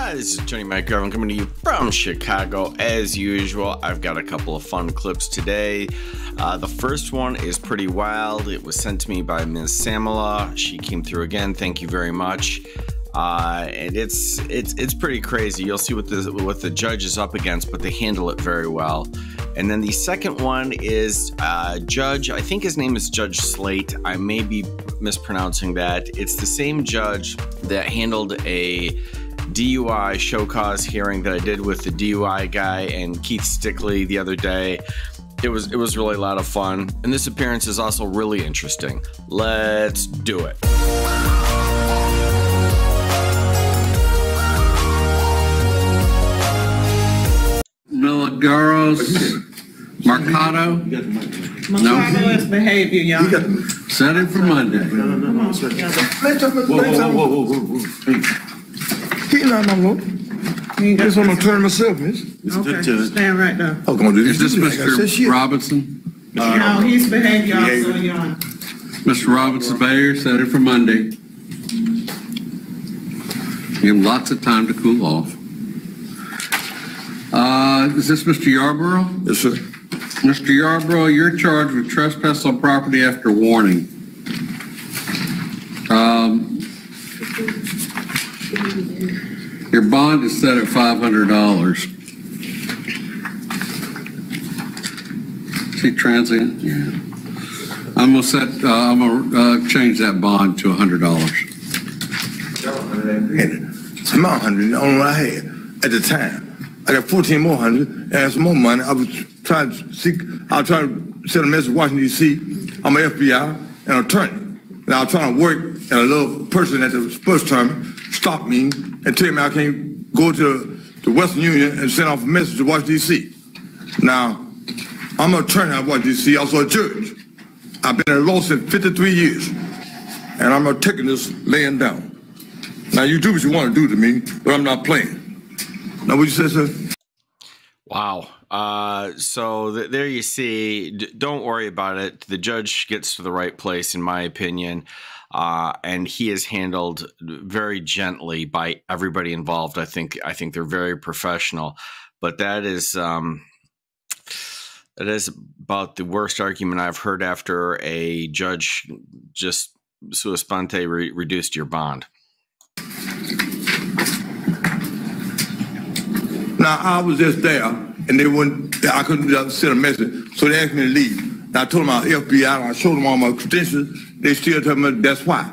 Hi, this is Tony McGovern coming to you from Chicago. As usual, I've got a couple of fun clips today. The first one is pretty wild. It was sent to me by Ms. Samala. She came through again. Thank you very much. And it's pretty crazy. You'll see what the judge is up against, but they handle it very well. And then the second one is Judge, I think his name is Judge SLEIGHT. I may be mispronouncing that. It's the same judge that handled a DUI show cause hearing that I did with the DUI guy and Keith Stickley the other day. It was really a lot of fun. And this appearance is also really interesting. Let's do it. Milagaros, Mercado. No behavior, y'all. Set it for Monday. Whoa. He not no more. He just want to turn myself, miss. Okay, stand right there. I'm gonna do Is this Mr. Robinson? No, he's behavior officer, y'all. Mr. Robinson Bayer, set it for Monday. Give him lots of time to cool off. Is this Mr. Yarborough? Yes, sir. Mr. Yarborough, you're charged with trespass on property after warning. Your bond is set at $500. See transient? Yeah. I'm gonna change that bond to $100. I'm not 100 on what I had at the time. I got 14 more hundred and some more money. I was trying to send a message to Washington, D.C. I'm an FBI and an attorney. And I was trying to work, and a little person at the bus terminal stopped me and told me I can't go to the Western Union and send off a message to Washington, D.C. Now, I'm an attorney at Washington, D.C., also a judge. I've been in law since 53 years, and I'm not taking this laying down. Now, you do what you want to do to me, but I'm not playing. Now, what you say, sir? Wow. So there you see, don't worry about it. The judge gets to the right place, in my opinion. And he is handled very gently by everybody involved. I think they're very professional, but that is about the worst argument I've heard after a judge just sua sponte reduced your bond. Now, I was just there, and I couldn't send a message, so they asked me to leave. And I told them I was FBI, and I showed them all my credentials. They still tell me that's why.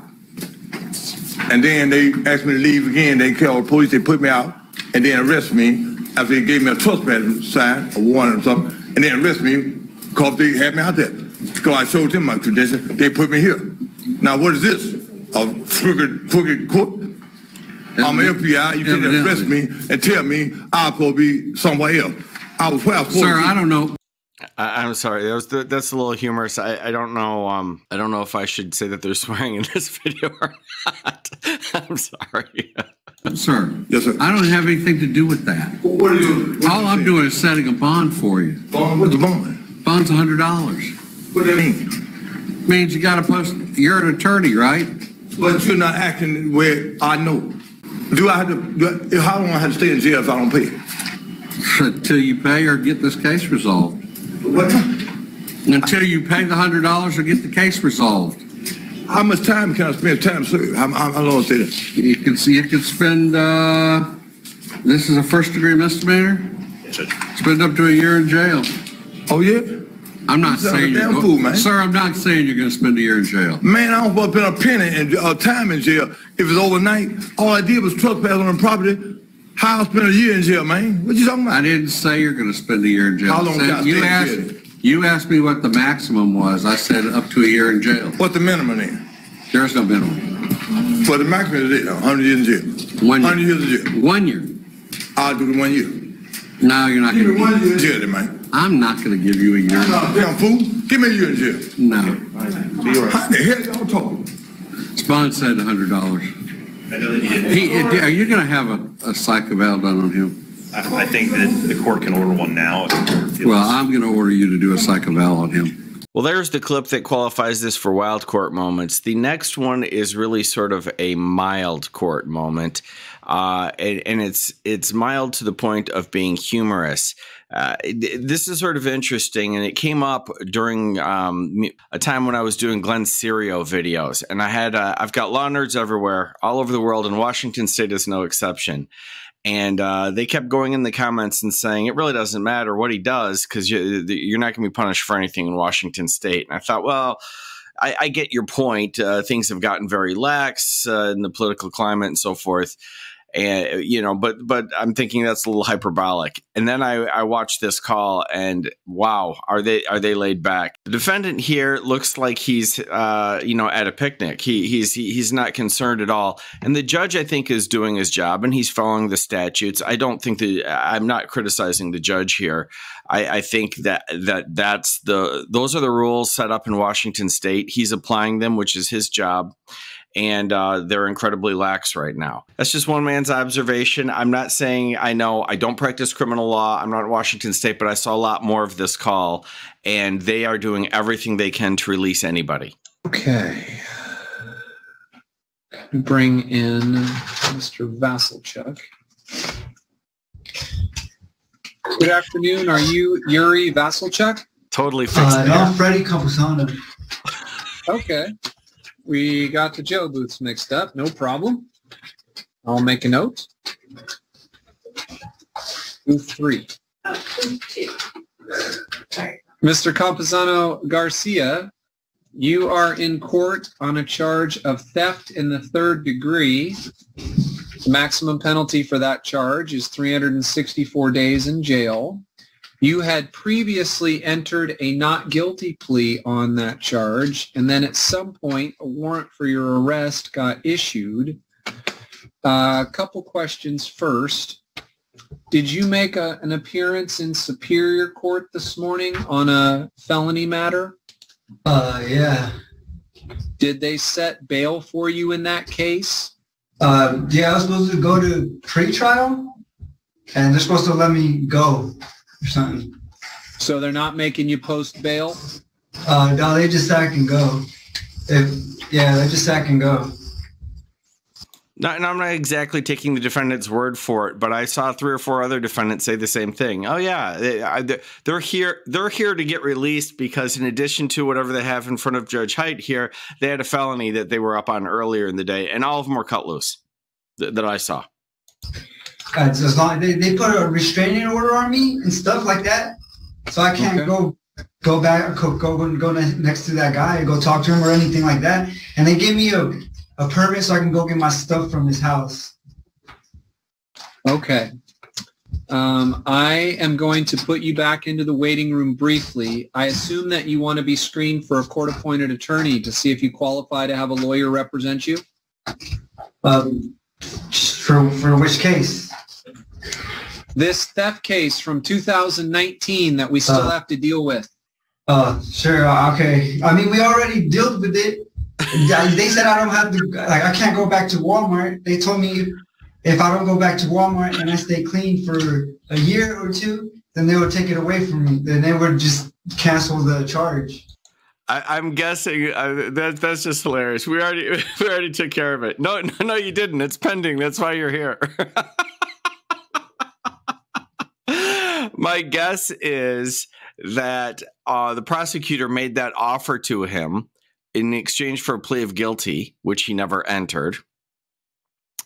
And then they asked me to leave again. They called the police, they put me out, and then arrest me after they gave me a trespass sign, a warning or something, and then arrest me because they had me out there. Because I showed them my credentials, they put me here. Now, what is this? A crooked court? I'm an FBI. You can arrest me and tell me I'm supposed to be somewhere else. I was where I was supposed to be. Sir, I don't know. I'm sorry. That's a little humorous. I don't know. I don't know if I should say that they're swearing in this video or not. I'm sorry. Sir. Yes, sir. I don't have anything to do with that. What are you? All I'm doing is setting a bond for you. Bond? What's the bond? Bond's $100. What does that mean? Means you got to post. You're an attorney, right? But you're not acting where I know. Do I have to? How long I have to stay in jail if I don't pay? Until you pay or get this case resolved. What? Until you pay the $100 or get the case resolved. How much time can I spend time serving? How long is it? You can spend. This is a first-degree misdemeanor. Spend up to a year in jail. Oh yeah. I'm not saying you're damn fool, man. Sir, I'm not saying you're going to spend a year in jail. Man, I don't want to spend a penny and time in jail if it's overnight. All I did was trespass on the property. How I spend a year in jail, man? What you talking about? I didn't say you're going to spend a year in jail. How long You asked me what the maximum was. I said up to a year in jail. What's the minimum then? There is no minimum. For the maximum is 100 years in jail. 1 year. 100 years in jail. 1 year. I'll do the 1 year. No, you're not going to. Give me 1 year in jail, then, man. I'm not going to give you a year. Damn fool. Give me a year in jail. No. How the hell y'all talking? Bond said $100. Are you going to have a psych eval done on him? I think that the court can order one now. Well, I'm going to order you to do a psych eval on him. Well, there's the clip that qualifies this for wild court moments. The next one is really sort of a mild court moment. and it's mild to the point of being humorous. This is sort of interesting, and it came up during a time when I was doing Glenn Serio videos, and I've got law nerds everywhere, all over the world, and Washington State is no exception. And they kept going in the comments and saying, it really doesn't matter what he does because you're not going to be punished for anything in Washington State. And I thought, well, I get your point. Things have gotten very lax in the political climate and so forth. And, you know, but I'm thinking that's a little hyperbolic. And then I watched this call and wow, are they laid back? The defendant here looks like he's, at a picnic. He's not concerned at all. And the judge, I think, is doing his job and he's following the statutes. I don't think I'm not criticizing the judge here. I think those are the rules set up in Washington State. He's applying them, which is his job. And they're incredibly lax right now. That's just one man's observation. I'm not saying I don't practice criminal law. I'm not in Washington State, but I saw a lot more of this call, and they are doing everything they can to release anybody. Okay. Bring in Mr. Vasilchuk. Good afternoon. Are you Yuri Vasilchuk? Totally fixed No, I'm Freddie Camposano. Okay. We got the jail booths mixed up. No problem. I'll make a note. Booth 3. Mr. Camposano Garcia, you are in court on a charge of theft in the 3rd degree. The maximum penalty for that charge is 364 days in jail. You had previously entered a not guilty plea on that charge, and then at some point a warrant for your arrest got issued. A couple questions first. Did you make an appearance in Superior Court this morning on a felony matter? Yeah. Did they set bail for you in that case? Yeah, I was supposed to go to pretrial, and they're supposed to let me go. Or something. So they're not making you post bail? No, they just sack and go. They just sack and go. And I'm not exactly taking the defendant's word for it, but I saw 3 or 4 other defendants say the same thing. Oh yeah, they're here to get released because in addition to whatever they have in front of Judge Height here, they had a felony that they were up on earlier in the day, and all of them were cut loose that I saw. As long they put a restraining order on me and stuff like that, so I can't go back, go next to that guy, go talk to him or anything like that. And they gave me a permit so I can go get my stuff from his house. Okay. I am going to put you back into the waiting room briefly. I assume that you want to be screened for a court-appointed attorney to see if you qualify to have a lawyer represent you? For which case? This theft case from 2019 that we still have to deal with. Sure. Okay. I mean, we already dealt with it. They said I don't have to, I can't go back to Walmart. They told me if I don't go back to Walmart and I stay clean for a year or 2, then they would take it away from me. Then they would just cancel the charge. I'm guessing that's just hilarious. We already took care of it. No, you didn't. It's pending. That's why you're here. My guess is that the prosecutor made that offer to him in exchange for a plea of guilty, which he never entered.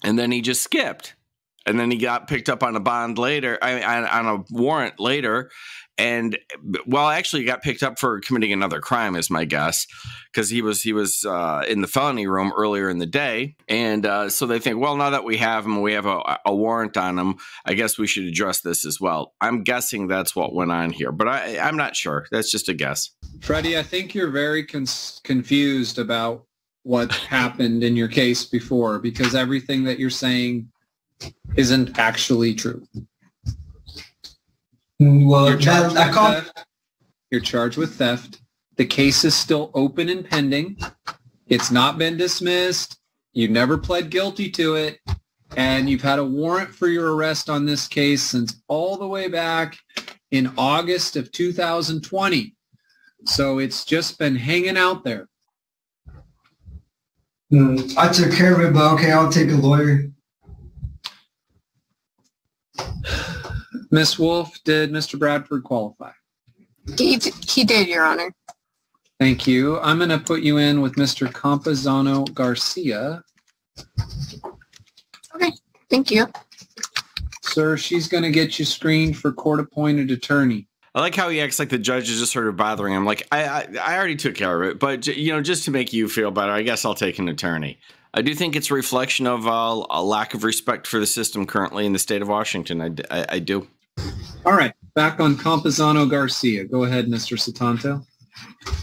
And then he just skipped. And then he got picked up on a bond later, on a warrant later. And, well, actually got picked up for committing another crime is my guess, because he was in the felony room earlier in the day. And so they think, well, now that we have him, we have a warrant on him, I guess we should address this as well. I'm guessing that's what went on here, but I'm not sure. That's just a guess. Freddie, I think you're very confused about what happened in your case before, because everything that you're saying isn't actually true. Well, you're charged with theft. The case is still open and pending. It's not been dismissed. You've never pled guilty to it. And you've had a warrant for your arrest on this case since all the way back in August of 2020. So it's just been hanging out there. I took care of it, but okay, I'll take a lawyer. Ms. Wolf, did Mr. Bradford qualify? He did, Your Honor. Thank you. I'm going to put you in with Mr. Campuzano Garcia. Okay, thank you. Sir, she's going to get you screened for court-appointed attorney. I like how he acts like the judge is just sort of bothering him. Like, I already took care of it, but, you know, just to make you feel better, I guess I'll take an attorney. I do think it's a reflection of a lack of respect for the system currently in the state of Washington. I do. All right, back on Campuzano Garcia. Go ahead, Mr. Satanto.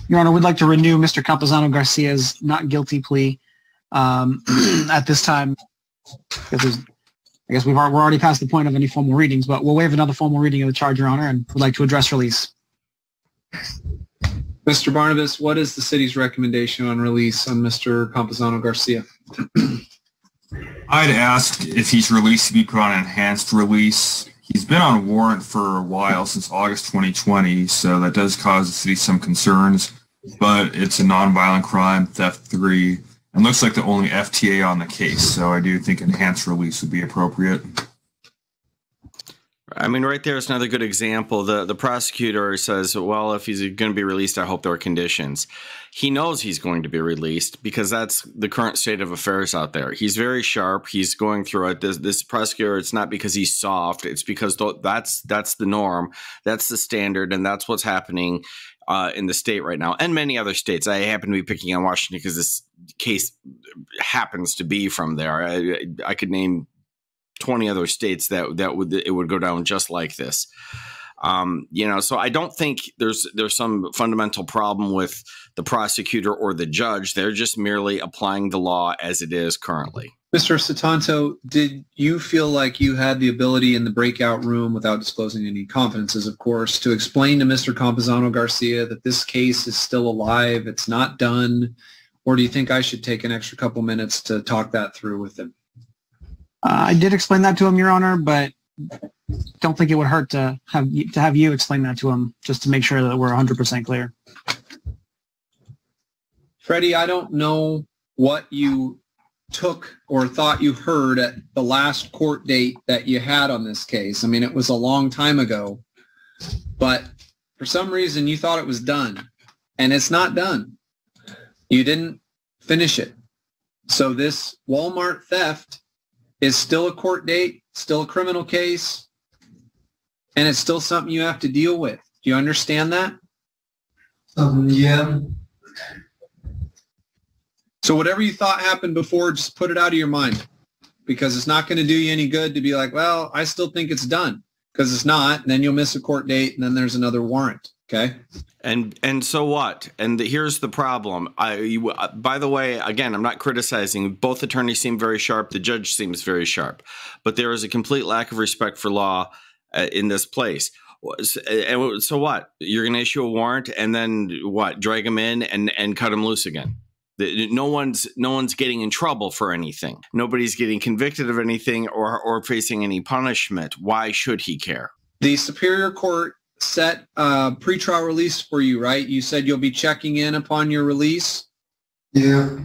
Your Honor, we'd like to renew Mr. Campuzano Garcia's not guilty plea at this time. I guess we're already past the point of any formal readings, but we'll waive another formal reading of the charge, Your Honor, and would like to address release. Mr. Barnabas, what is the city's recommendation on release on Mr. Campuzano Garcia? I'd ask if he's released to be put on enhanced release. He's been on warrant for a while, since August 2020, so that does cause the city some concerns, but it's a nonviolent crime, theft 3, and looks like the only FTA on the case, so I do think enhanced release would be appropriate. I mean, right there is another good example. The prosecutor says, well, if he's going to be released, I hope there are conditions. He knows he's going to be released because that's the current state of affairs out there. He's very sharp. He's going through it. This prosecutor, it's not because he's soft. It's because that's the norm. That's the standard, and that's what's happening in the state right now, and many other states. I happen to be picking on Washington because this case happens to be from there. I could name 20 other states that would go down just like this. You know, so I don't think there's some fundamental problem with the prosecutor or the judge. They're just merely applying the law as it is currently. Mr. Satanto, did you feel like you had the ability in the breakout room, without disclosing any confidences, of course, to explain to Mr. Campuzano Garcia that this case is still alive, it's not done, or do you think I should take an extra couple minutes to talk that through with him? I did explain that to him, Your Honor, but don't think it would hurt to have you explain that to him, just to make sure that we're 100% clear. Freddie, I don't know what you took or thought you heard at the last court date that you had on this case. I mean, it was a long time ago, but for some reason you thought it was done, and it's not done. You didn't finish it. So this Walmart theft is still a court date, still a criminal case, and it's still something you have to deal with. Do you understand that? Yeah. So whatever you thought happened before, just put it out of your mind, because it's not going to do you any good to be like, well, I still think it's done, because it's not. And then you'll miss a court date, and then there's another warrant. Okay. And so what? And here's the problem. By the way, again, I'm not criticizing. Both attorneys seem very sharp. The judge seems very sharp. But there is a complete lack of respect for law in this place. And so what? You're going to issue a warrant and then what? Drag them in and cut them loose again. No one's getting in trouble for anything. Nobody's getting convicted of anything or facing any punishment. Why should he care? The Superior Court set pretrial release for you, right? You said you'll be checking in upon your release? Yeah.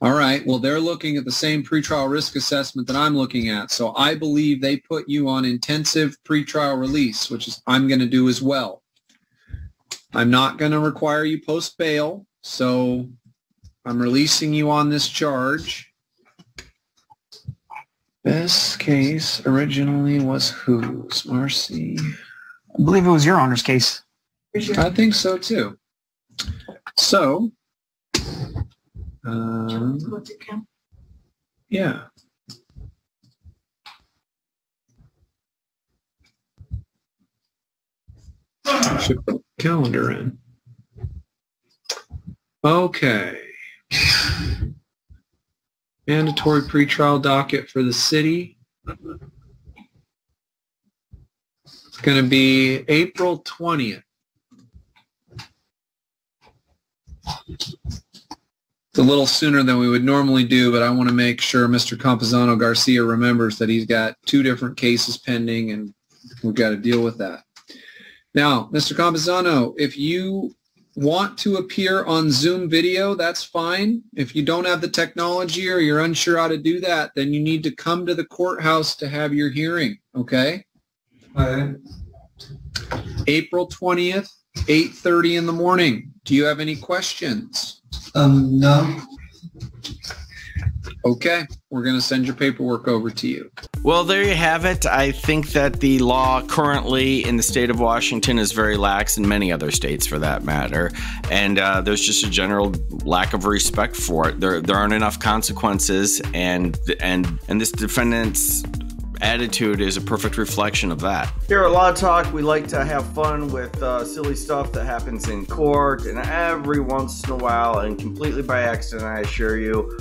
All right. Well, they're looking at the same pretrial risk assessment that I'm looking at. So I believe they put you on intensive pretrial release, which is I'm going to do as well. I'm not going to require you post bail. So I'm releasing you on this charge. This case originally was whose? Marcy? I believe it was Your Honor's case. I think so too. So, yeah. I should put the calendar in. Okay. Mandatory pretrial docket for the city. It's going to be April 20th. It's a little sooner than we would normally do, but I want to make sure Mr. Campuzano Garcia remembers that he's got 2 different cases pending, and we've got to deal with that. Now, Mr. Campuzano, if you want to appear on Zoom video, that's fine. If you don't have the technology or you're unsure how to do that, then you need to come to the courthouse to have your hearing, okay? All right. April 20th, 8:30 in the morning. Do you have any questions? No. Okay, we're going to send your paperwork over to you. Well, there you have it. I think that the law currently in the state of Washington is very lax, in many other states for that matter. And there's just a general lack of respect for it. There aren't enough consequences, and this defendant's attitude is a perfect reflection of that. Here at Law Talk, we like to have fun with silly stuff that happens in court, and every once in a while, and completely by accident, I assure you,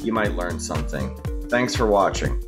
you might learn something. Thanks for watching.